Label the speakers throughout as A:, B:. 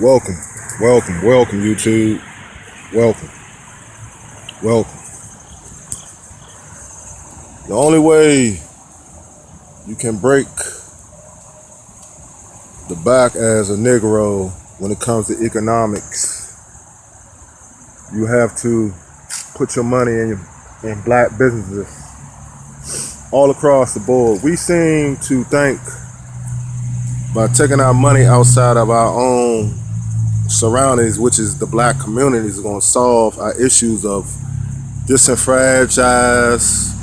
A: Welcome, welcome, YouTube. Welcome, welcome. The only way you can break the back as a Negro when it comes to economics, you have to put your money in black businesses all across the board. We seem to think by taking our money outside of our own surroundings, which is the black community, is going to solve our issues of disenfranchised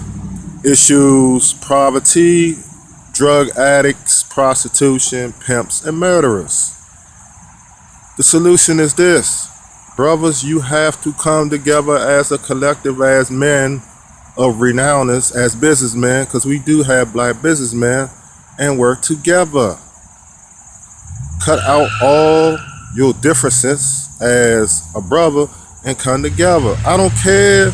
A: issues, poverty, drug addicts, prostitution, pimps, and murderers. The solution is this. Brothers, you have to come together as a collective, as men of renowners, as businessmen, because we do have black businessmen, and work together. Cut out all your differences as a brother and come together. I don't care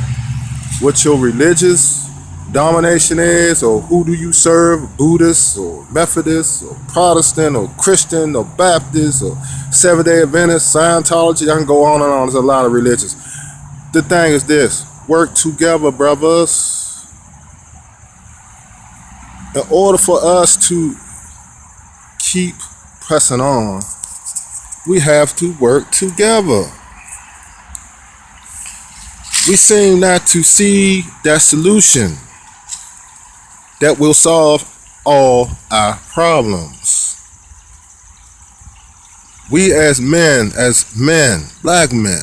A: what your religious domination is, or who do you serve, Buddhist or Methodist or Protestant or Christian or Baptist or Seventh-day Adventist, Scientology. I can go on and on. There's a lot of religions. The thing is this: work together, brothers. In order for us to keep pressing on, we have to work together. We seem not to see that solution that will solve all our problems. We as men, black men,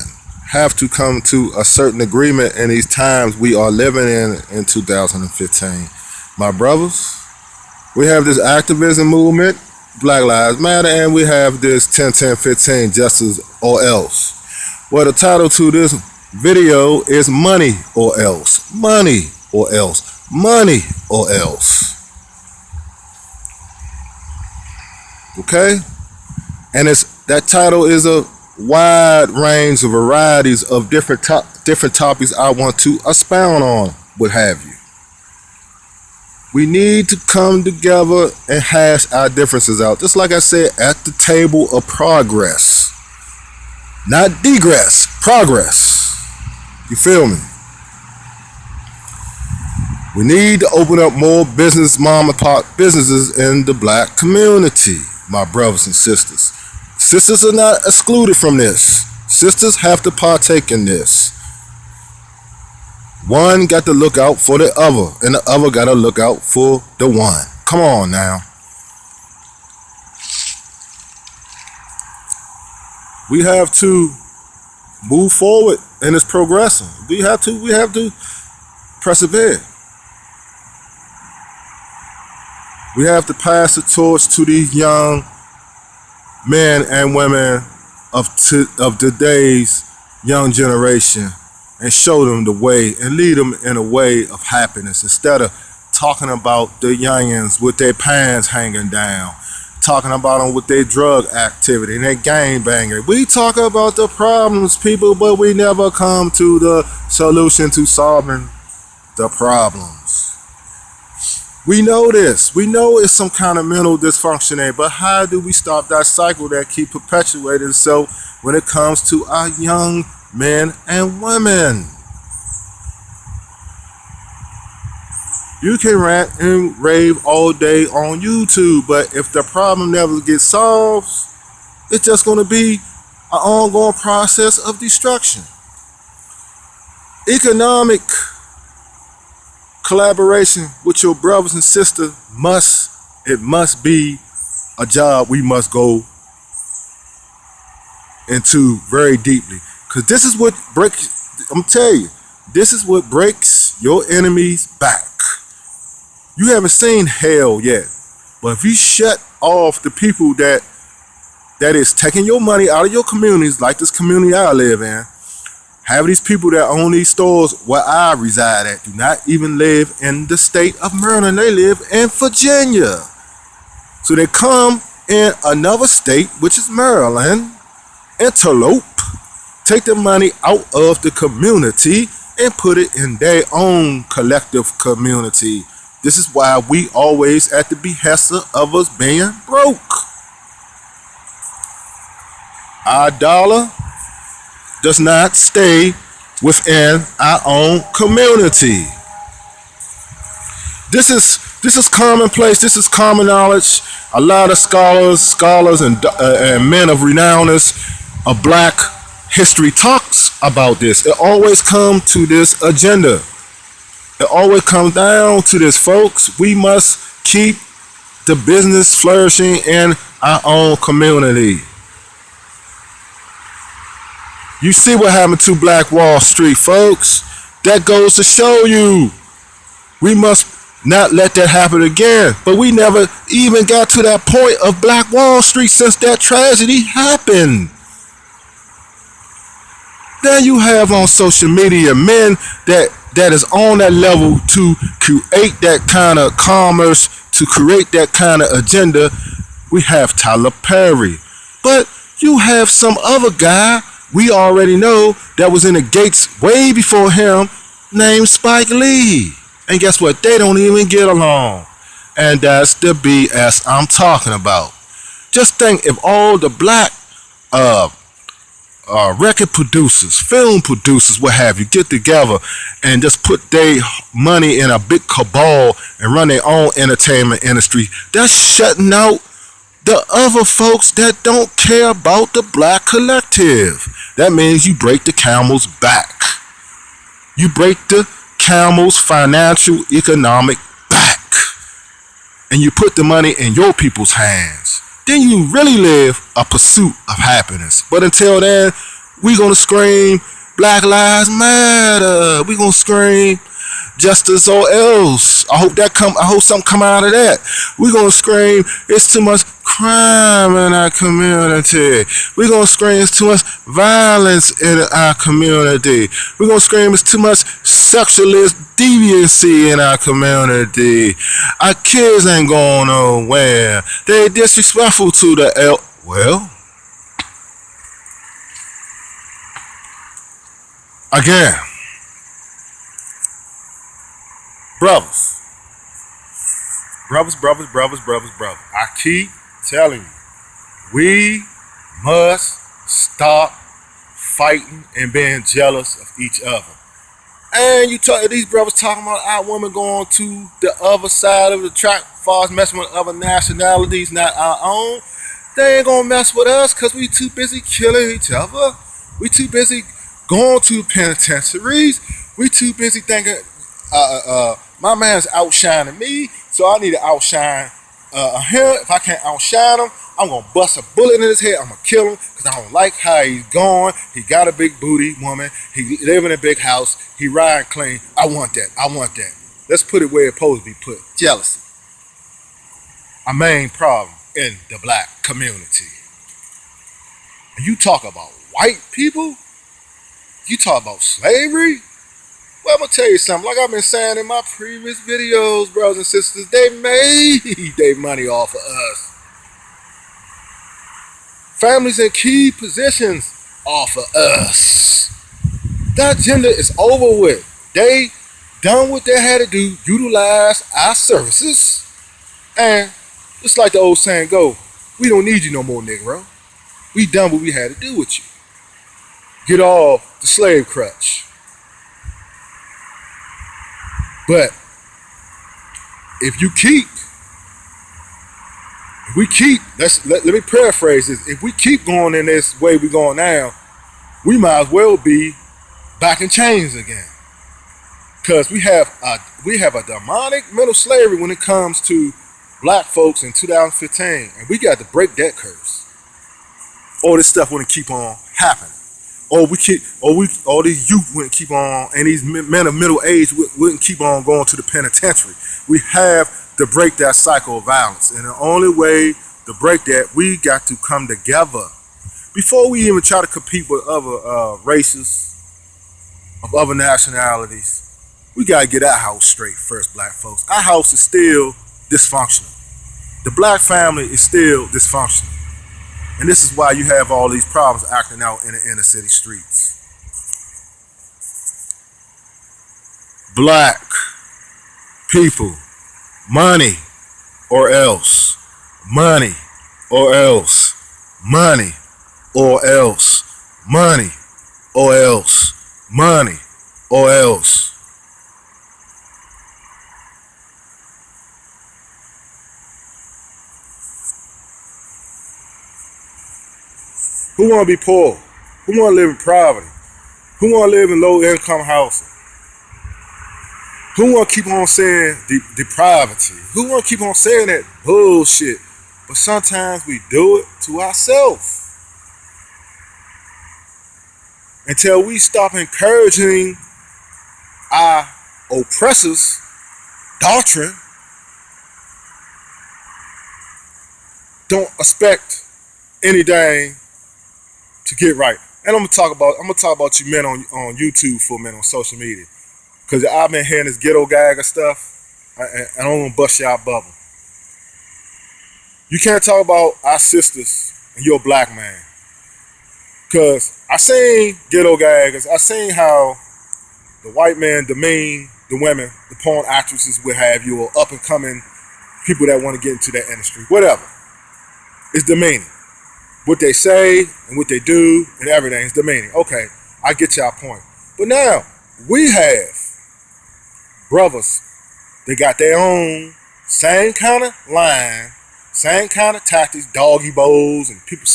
A: have to come to a certain agreement in these times we are living in 2015. My brothers, we have this activism movement, Black Lives Matter, and we have this 10-10-15 justice or else. Well, the title to this video is money or else. Money or else. Money or else. Okay? And that title is a wide range of varieties of different topics I want to expound on, what have you. We need to come together and hash our differences out. Just like I said, at the table of progress. Not degress, progress. You feel me? We need to open up more mom and pop businesses in the black community, my brothers and sisters. Sisters are not excluded from this. Sisters have to partake in this. One got to look out for the other, and the other got to look out for the one. Come on now. We have to move forward, and it's progressing. We have to persevere. We have to pass the torch to these young men and women of today's young generation, and show them the way and lead them in a way of happiness, instead of talking about the youngins with their pants hanging down, talking about them with their drug activity and their gang banging. We talk about the problems, people, but we never come to the solution to solving the problems. We know this. We know it's some kind of mental dysfunction there, but how do we stop that cycle that keep perpetuating itself when it comes to our young men and women? You can rant and rave all day on YouTube, but if the problem never gets solved, it's just going to be an ongoing process of destruction. Economic collaboration with your brothers and sisters must be a job we must go into very deeply. Because this is what I'm telling you, this is what breaks your enemy's back. You haven't seen hell yet, but if you shut off the people that is taking your money out of your communities, like this community I live in, have these people that own these stores where I reside at do not even live in the state of Maryland. They live in Virginia. So they come in another state, which is Maryland, interlope, take the money out of the community and put it in their own collective community. This is why we always at the behest of us being broke. Our dollar does not stay within our own community. This is commonplace. This is common knowledge. A lot of scholars, and men of renown of Black history talks about this. It always comes to this agenda. It always comes down to this, folks. We must keep the business flourishing in our own community. You see what happened to Black Wall Street, folks. That goes to show you we must not let that happen again. But we never even got to that point of Black Wall Street since that tragedy happened. Then you have on social media men that is on that level to create that kind of commerce, to create that kind of agenda. We have Tyler Perry. But you have some other guy we already know that was in the gates way before him named Spike Lee. And guess what? They don't even get along. And that's the BS I'm talking about. Just think if all the Black record producers, film producers, what have you, get together and just put their money in a big cabal and run their own entertainment industry, that's shutting out the other folks that don't care about the Black collective. That means you break the camel's back. You break the camel's financial, economic back. And you put the money in your people's hands. Then you really live a pursuit of happiness. But until then, we gonna scream Black Lives Matter. We gonna scream justice or else. I hope something come out of that. We gonna scream it's too much crime in our community. We gonna scream it's too much violence in our community. We gonna scream it's too much sexualist deviancy in our community. Our kids ain't going nowhere. They disrespectful to the well. Again, brothers. I keep telling you, we must stop fighting and being jealous of each other. And these brothers talking about our women going to the other side of the track, as far as messing with other nationalities, not our own. They ain't gonna mess with us because we too busy killing each other. We too busy going to penitentiaries. We too busy thinking my man's outshining me, so I need to outshine him. If I can't outshine him, I'm gonna bust a bullet in his head. I'm gonna kill him because I don't like how he's going. He got a big booty woman. He live in a big house. He riding clean. I want that. Let's put it where it's supposed to be put. Jealousy. A main problem in the Black community. And you talk about white people? You talk about slavery? Well, I'm going to tell you something. Like I've been saying in my previous videos, brothers and sisters, they made their money off of us. Families in key positions off of us. That agenda is over with. They done what they had to do, utilize our services, and just like the old saying go, we don't need you no more, Negro. We done what we had to do with you. Get off the slave crutch. But if let me paraphrase this. If we keep going in this way we're going now, we might as well be back in chains again. Because we have a demonic mental slavery when it comes to Black folks in 2015, and we got to break that curse. All this stuff wouldn't keep on happening. All these youth wouldn't keep on, and these men of middle age wouldn't keep on going to the penitentiary. We have to break that cycle of violence, and the only way to break that, we got to come together. Before we even try to compete with other races of other nationalities, we got to get our house straight first, Black folks. Our house is still dysfunctional. The Black family is still dysfunctional. And this is why you have all these problems acting out in the inner city streets. Black people, money or else, money or else, money or else. Money or else. Money or else. Who want to be poor? Who want to live in poverty? Who want to live in low income housing? Who want to keep on saying depravity? Who want to keep on saying that bullshit? But sometimes we do it to ourselves. Until we stop encouraging our oppressors' doctrine, don't expect anything to get right. And I'm gonna talk about you men on YouTube for a minute, on social media. Cause I've been hearing this ghetto gag of stuff, and I don't want to bust y'all bubble. You can't talk about our sisters and you're a black man. Cause I seen ghetto gaggers, I seen how the white man demean the women, the porn actresses, what have you, or up and coming people that want to get into that industry, whatever. It's demeaning. What they say and what they do and everything is demeaning. Okay, I get y'all point. But now we have brothers, they got their own same kind of line, same kind of tactics, doggy bowls, and people,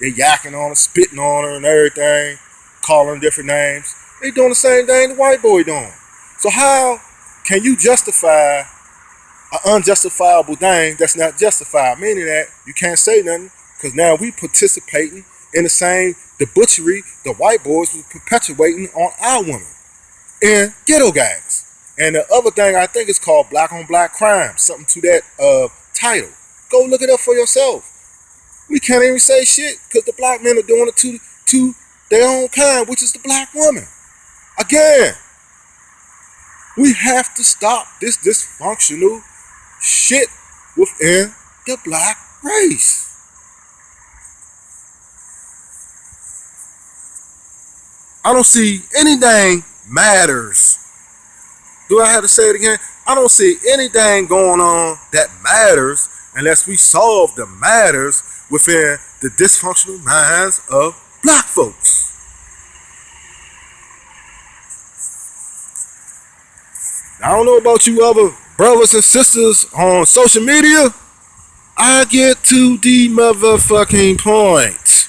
A: they yakking on her, spitting on her and everything, calling her different names. They doing the same thing the white boy doing. So how can you justify an unjustifiable thing that's not justified? Meaning that you can't say nothing because now we participating in the same debauchery the white boys were perpetuating on our women in ghetto gangs. And the other thing I think is called black on black crime, something to that title. Go look it up for yourself. We can't even say shit because the black men are doing it to their own kind, which is the black woman. Again, we have to stop this dysfunctional shit within the black race. I don't see anything matters. Do I have to say it again? I don't see anything going on that matters unless we solve the matters within the dysfunctional minds of black folks. I don't know about you other brothers and sisters on social media. I get to the motherfucking point.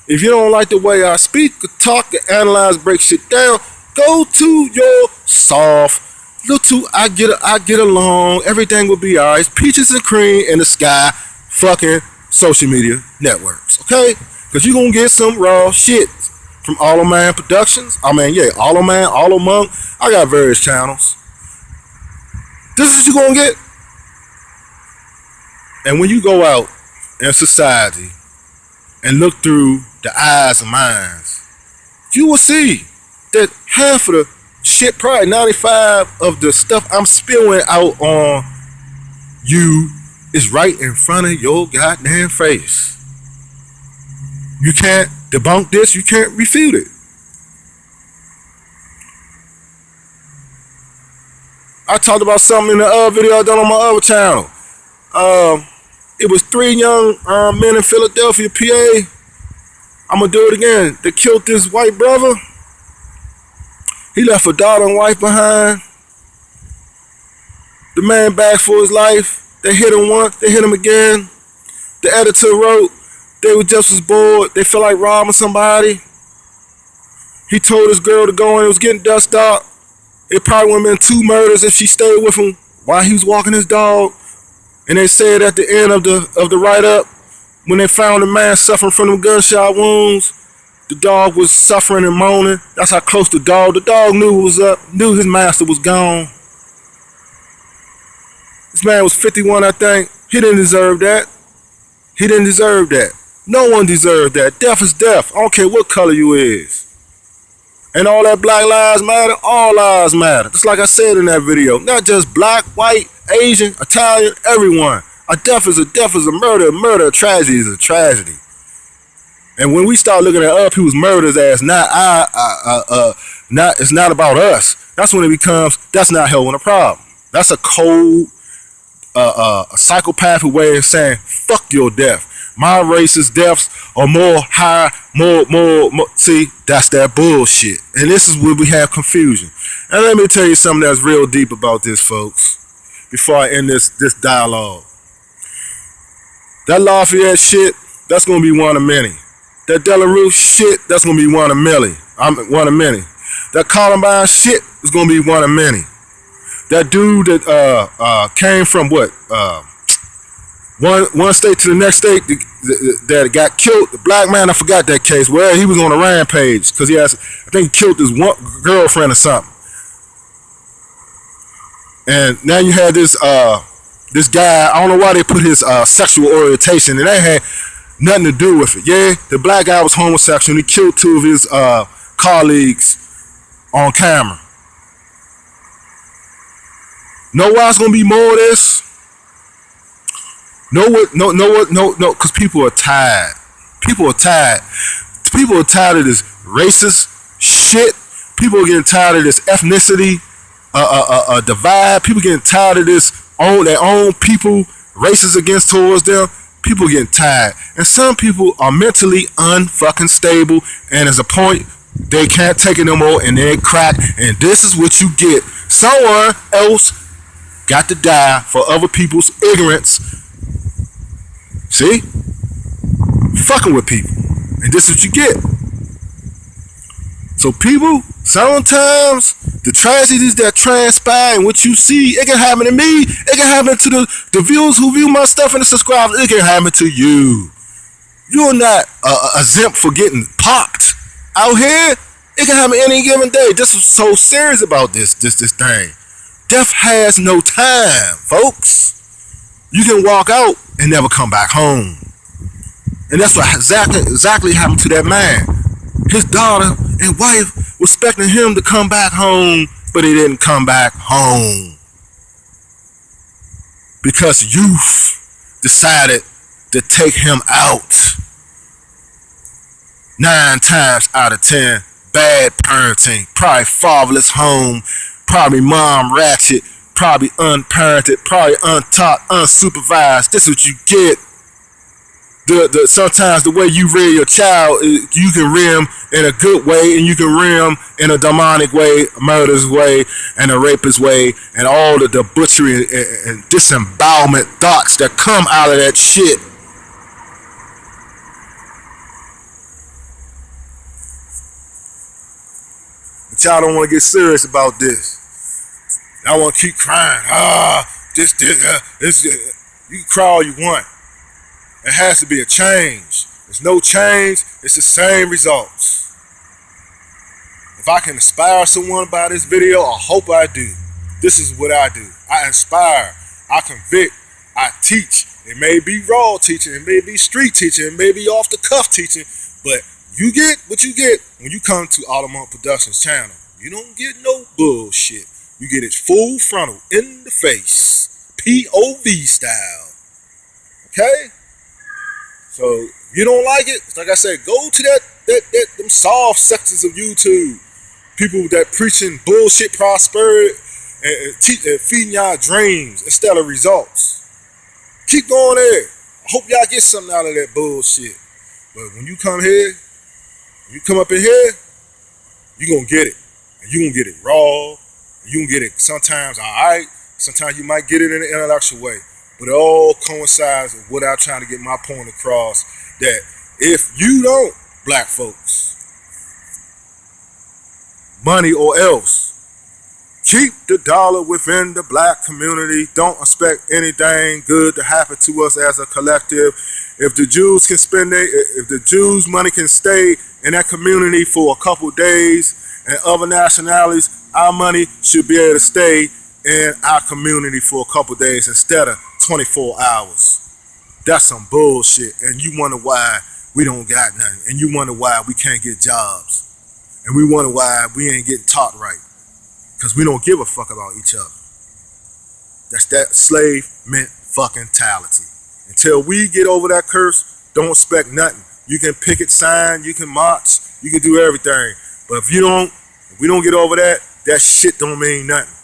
A: If you don't like the way I speak, talk, analyze, break shit down, go to your soft little I get along, everything will be alright. Peaches and cream in the sky, fucking social media networks, okay? Because you're gonna get some raw shit from All of Man Productions. I mean, yeah, All of Man, All of Monk. I got various channels. This is what you're gonna get. And when you go out in society and look through the eyes and minds, you will see that half of the shit, probably 95 of the stuff I'm spewing out on you is right in front of your goddamn face. You can't debunk this, you can't refute it. I talked about something in the other video I done on my other channel. It was 3 young men in Philadelphia, PA. I'm gonna do it again. They killed this white brother. He left a daughter and wife behind. The man begged for his life. They hit him once, they hit him again. The editor wrote they were just as bored. They felt like robbing somebody. He told his girl to go in. It was getting dusk up. It probably would have been 2 murders if she stayed with him while he was walking his dog. And they said at the end of the write-up, when they found the man suffering from them gunshot wounds, the dog was suffering and moaning. That's how close the dog knew it was up, knew his master was gone. This man was 51, I think. He didn't deserve that. He didn't deserve that. No one deserved that. Death is death. I don't care what color you is. And all that Black Lives Matter, all lives matter. Just like I said in that video. Not just black, white, Asian, Italian, everyone. A death is a murder. A murder, a tragedy is a tragedy. And when we start looking at other people's murders as it's not about us, that's when it becomes, that's not helping a problem. That's a cold, a psychopathic way of saying, fuck your death. My racist deaths are more. See, that's that bullshit. And this is where we have confusion. And let me tell you something that's real deep about this, folks, before I end this dialogue. That Lafayette shit, that's gonna be one of many. That Delarue shit, that's gonna be one of many. One of many. That Columbine shit is gonna be one of many. That dude that came from what? One state to the next state that got killed. The black man, I forgot that case. Well, he was on a rampage because I think he killed his one girlfriend or something. And now you had this guy. I don't know why they put his sexual orientation, and that had nothing to do with it. Yeah, the black guy was homosexual. And he killed two of his colleagues on camera. Know why it's gonna be more of this? No, because people are tired. People are tired. People are tired of this racist shit. People are getting tired of this ethnicity divide. People getting tired of this their own people, races against towards them. People getting tired. And some people are mentally unfucking stable, and there's a point they can't take it no more, and they crack, and this is what you get. Someone else got to die for other people's ignorance. See? Fucking with people. And this is what you get. So people, sometimes the tragedies that transpire and what you see, it can happen to me. It can happen to the viewers who view my stuff and the subscribers. It can happen to you. You're not exempt for getting popped out here. It can happen any given day. This is so serious about this thing. Death has no time, folks. You can walk out and never come back home. And that's what exactly happened to that man. His daughter and wife was expecting him to come back home, but he didn't come back home. Because youth decided to take him out. 9 times out of 10, bad parenting, probably fatherless home, probably mom ratchet, probably unparented, probably untaught, unsupervised. This is what you get. Sometimes the way you rear your child, you can rear him in a good way, and you can rear him in a demonic way, a murderous way, and a rapist way, and all of the butchery and disembowelment thoughts that come out of that shit. But y'all don't want to get serious about this. I want to keep crying. This. You can cry all you want. It has to be a change. There's no change. It's the same results. If I can inspire someone by this video, I hope I do. This is what I do. I inspire. I convict. I teach. It may be raw teaching. It may be street teaching. It may be off the cuff teaching. But you get what you get when you come to Audemars Productions channel. You don't get no bullshit. You get it full frontal, in the face, POV style. Okay? So if you don't like it, like I said, go to them soft sections of YouTube. People that preaching bullshit prosperity and feeding y'all dreams instead of results. Keep going there. I hope y'all get something out of that bullshit. But when you come here, you come up in here, you gonna get it. And you gonna get it raw. You can get it sometimes alright, sometimes you might get it in an intellectual way. But it all coincides with what I'm trying to get my point across, that if you don't, black folks, money or else, keep the dollar within the black community. Don't expect anything good to happen to us as a collective. If the Jews can if the Jews' money can stay in that community for a couple days, and other nationalities, our money should be able to stay in our community for a couple days instead of 24 hours. That's some bullshit. And you wonder why we don't got nothing. And you wonder why we can't get jobs. And we wonder why we ain't getting taught right. Because we don't give a fuck about each other. That's that slave mint fucking mentality. Until we get over that curse, don't expect nothing. You can picket sign, you can march, you can do everything. But if we don't get over that, that shit don't mean nothing.